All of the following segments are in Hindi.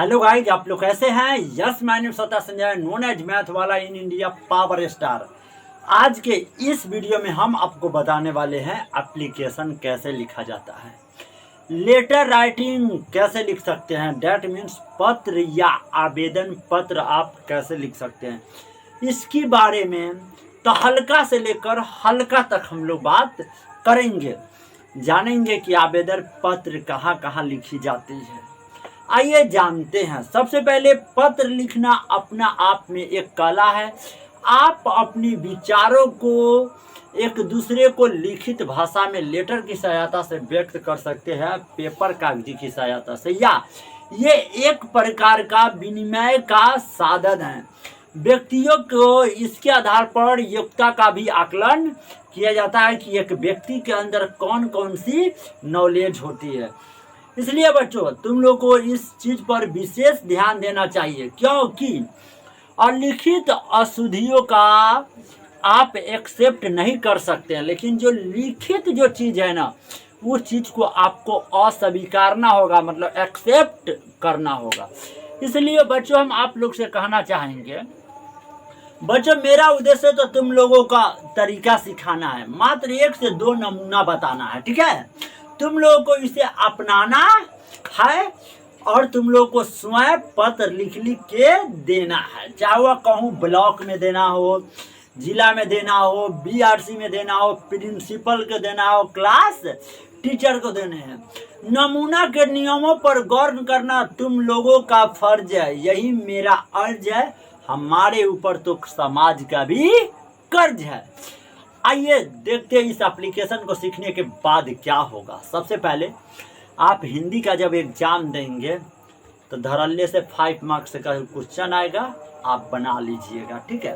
हेलो गाइज, आप लोग कैसे हैं। यस, माय नेम सत्ता संजय, नोन एज मैथ वाला इन इंडिया पावर स्टार। आज के इस वीडियो में हम आपको बताने वाले हैं एप्लीकेशन कैसे लिखा जाता है, लेटर राइटिंग कैसे लिख सकते हैं, डैट मीन्स पत्र या आवेदन पत्र आप कैसे लिख सकते हैं। इसके बारे में तो हल्का से लेकर हल्का तक हम लोग बात करेंगे, जानेंगे कि आवेदन पत्र कहाँ कहाँ लिखी जाती है। आइए जानते हैं। सबसे पहले पत्र लिखना अपना आप में एक कला है। आप अपनी विचारों को एक दूसरे को लिखित भाषा में लेटर की सहायता से व्यक्त कर सकते हैं, पेपर कागजी की सहायता से, या ये एक प्रकार का विनिमय का साधन है। व्यक्तियों को इसके आधार पर योग्यता का भी आकलन किया जाता है कि एक व्यक्ति के अंदर कौन कौन सी नॉलेज होती है। इसलिए बच्चों, तुम लोग को इस चीज पर विशेष ध्यान देना चाहिए, क्योंकि अलिखित अशुद्धियों का आप एक्सेप्ट नहीं कर सकते हैं, लेकिन जो लिखित जो चीज है ना, उस चीज को आपको अस्वीकारना होगा, मतलब एक्सेप्ट करना होगा। इसलिए बच्चों, हम आप लोग से कहना चाहेंगे, बच्चों मेरा उद्देश्य तो तुम लोगों का तरीका सिखाना है, मात्र 1 से 2 नमूना बताना है, ठीक है। तुम लोगों को इसे अपनाना है और तुम लोगों को स्वयं पत्र लिख के देना है, चाहे वह कहूँ ब्लॉक में देना हो, जिला में देना हो, बीआरसी में देना हो, प्रिंसिपल को देना हो, क्लास टीचर को देने हैं। नमूना के नियमों पर गौर करना तुम लोगों का फर्ज है, यही मेरा अर्ज है। हमारे ऊपर तो समाज का भी कर्ज है। आइए देखते हैं इस एप्लीकेशन को सीखने के बाद क्या होगा। सबसे पहले आप हिंदी का जब एग्जाम देंगे तो धड़ल्ले से 5 मार्क्स का क्वेश्चन आएगा, आप बना लीजिएगा, ठीक है।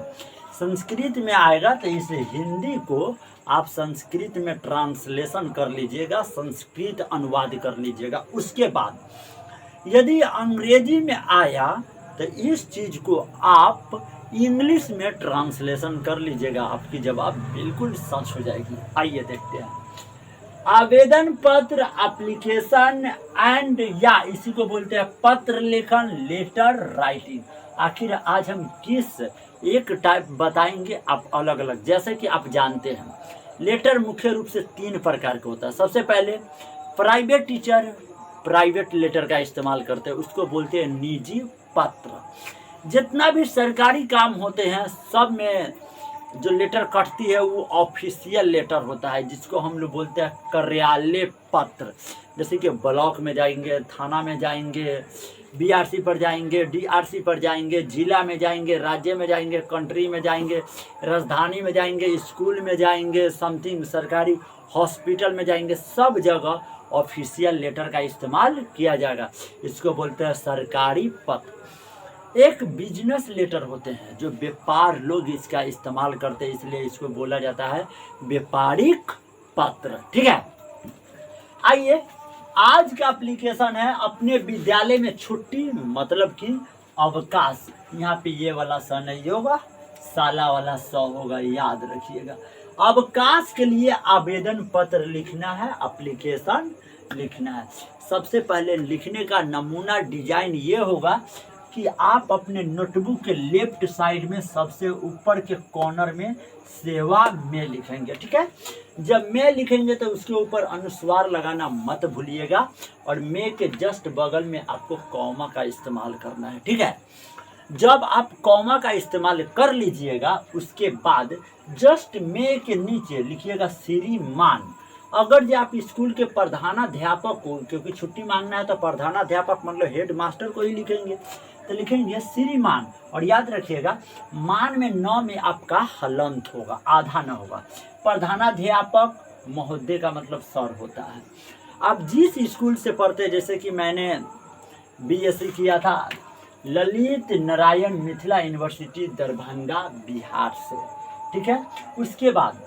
संस्कृत में आएगा तो इस हिंदी को आप संस्कृत में ट्रांसलेशन कर लीजिएगा, संस्कृत अनुवाद कर लीजिएगा। उसके बाद यदि अंग्रेजी में आया तो इस चीज को आप इंग्लिश में ट्रांसलेशन कर लीजिएगा, आपकी जवाब बिल्कुल सच हो जाएगी। आइए देखते हैं। आवेदन पत्र, एप्लीकेशन एंड, या इसी को बोलते हैं पत्र लेखन, लेटर राइटिंग। आखिर आज हम किस एक टाइप बताएंगे, आप अलग अलग। जैसे कि आप जानते हैं, लेटर मुख्य रूप से 3 प्रकार का होता है। सबसे पहले प्राइवेट टीचर प्राइवेट लेटर का इस्तेमाल करते हैं, उसको बोलते हैं निजी पत्र। जितना भी सरकारी काम होते हैं सब में जो लेटर कटती है वो ऑफिशियल लेटर होता है, जिसको हम लोग बोलते हैं कार्यालय पत्र। जैसे कि ब्लॉक में जाएंगे, थाना में जाएंगे, बीआरसी पर जाएंगे, डीआरसी पर जाएंगे, जिला में जाएंगे, राज्य में जाएंगे, कंट्री में जाएंगे, राजधानी में जाएंगे, स्कूल में जाएंगे, समथिंग सरकारी हॉस्पिटल में जाएंगे, सब जगह ऑफिशियल लेटर का इस्तेमाल किया जाएगा। इसको बोलते हैं सरकारी पत्र। एक बिजनेस लेटर होते हैं जो व्यापार लोग इसका इस्तेमाल करते हैं, इसलिए इसको बोला जाता है व्यापारिक पत्र, ठीक है। आइए, आज का एप्लीकेशन है अपने विद्यालय में छुट्टी, मतलब कि अवकाश। यहाँ पे ये वाला स नहीं होगा, साला वाला स होगा, याद रखिएगा। अवकाश के लिए आवेदन पत्र लिखना है, एप्लीकेशन लिखना है। सबसे पहले लिखने का नमूना डिजाइन ये होगा कि आप अपने नोटबुक के लेफ्ट साइड में सबसे ऊपर के कॉर्नर में सेवा में लिखेंगे, ठीक है। जब में लिखेंगे तो उसके ऊपर अनुस्वार लगाना मत भूलिएगा, और में के जस्ट बगल में आपको कॉमा का इस्तेमाल करना है, ठीक है। जब आप कॉमा का इस्तेमाल कर लीजिएगा, उसके बाद जस्ट में के नीचे लिखिएगा श्रीमान। अगर जो आप स्कूल के प्रधानाध्यापक को, क्योंकि छुट्टी मांगना है तो प्रधानाध्यापक मतलब हेड मास्टर को ही लिखेंगे, तो लिखेंगे श्रीमान। और याद रखिएगा, मान में 9 में आपका हलंत होगा, आधा न होगा। प्रधानाध्यापक महोदय का मतलब सर होता है। आप जिस स्कूल से पढ़ते, जैसे कि मैंने बीएससी किया था ललित नारायण मिथिला यूनिवर्सिटी दरभंगा बिहार से, ठीक है। उसके बाद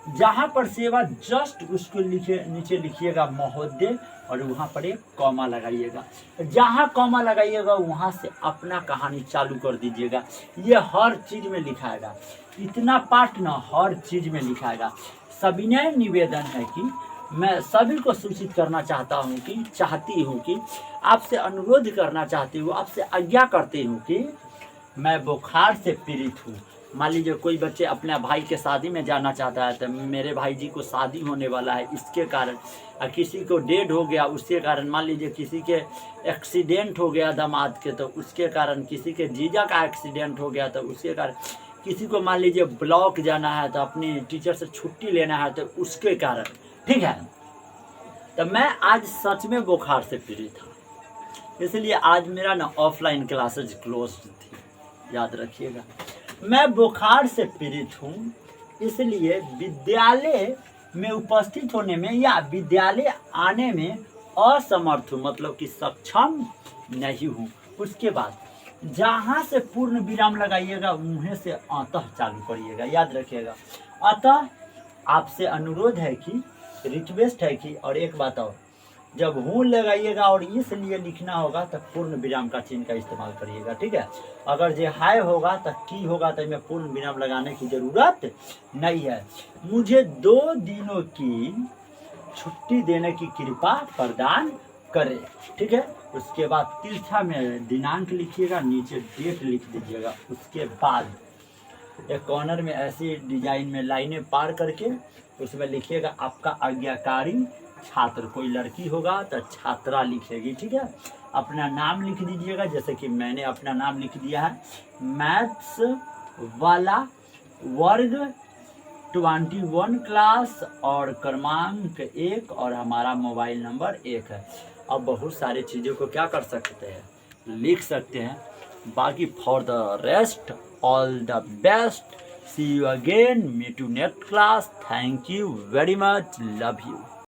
जहाँ पर सेवा, जस्ट उसको नीचे लिखिएगा महोदय, और वहाँ पर एक कॉमा लगाइएगा। जहाँ कॉमा लगाइएगा वहाँ से अपना कहानी चालू कर दीजिएगा। ये हर चीज़ में लिखाएगा, इतना पार्ट ना हर चीज़ में लिखाएगा। सविनय निवेदन है कि मैं सभी को सूचित करना चाहती हूँ कि आपसे अनुरोध करना चाहती हूँ, आपसे आज्ञा करती हूँ कि मैं बुखार से पीड़ित हूँ। मान लीजिए कोई बच्चे अपने भाई के शादी में जाना चाहता है, तो मेरे भाई जी को शादी होने वाला है, इसके कारण किसी को डेड हो गया उसके कारण, मान लीजिए किसी के एक्सीडेंट हो गया दामाद के तो उसके कारण, किसी के जीजा का एक्सीडेंट हो गया तो उसके कारण, किसी को मान लीजिए ब्लॉक जाना है तो अपनी टीचर से छुट्टी लेना है तो उसके कारण, ठीक है। तो मैं आज सच में बुखार से पीड़ित था, इसलिए आज मेरा ना ऑफलाइन क्लासेज क्लोज थी, याद रखिएगा। मैं बुखार से पीड़ित हूँ, इसलिए विद्यालय में उपस्थित होने में या विद्यालय आने में असमर्थ हूँ, मतलब कि सक्षम नहीं हूँ। उसके बाद जहाँ से पूर्ण विराम लगाइएगा मुँह से अतः चालू करिएगा, याद रखिएगा। अतः आपसे अनुरोध है कि, रिक्वेस्ट है कि, और एक बात और, जब हूँ लगाइएगा और इसलिए लिखना होगा तो पूर्ण विराम का चिन्ह का इस्तेमाल करिएगा, ठीक है। अगर जो हाय होगा तो की होगा तो इसमें पूर्ण विराम लगाने की जरूरत नहीं है। मुझे 2 दिनों की छुट्टी देने की कृपा प्रदान करे, ठीक है। उसके बाद तिरछा में दिनांक लिखिएगा, नीचे डेट लिख दीजिएगा। उसके बाद एक कॉर्नर में ऐसी डिजाइन में लाइनें पार करके उसमें लिखिएगा आपका आज्ञाकारी छात्र। कोई लड़की होगा तो छात्रा लिखेगी, ठीक है। अपना नाम लिख दीजिएगा, जैसे कि मैंने अपना नाम लिख दिया है, मैथ्स वाला वर्ग 21 क्लास और क्रमांक 1 और हमारा मोबाइल नंबर 1 है। अब बहुत सारी चीज़ों को क्या कर सकते हैं, लिख सकते हैं। बाकी for the rest all the best, see you again, meet you next class, thank you very much, love you.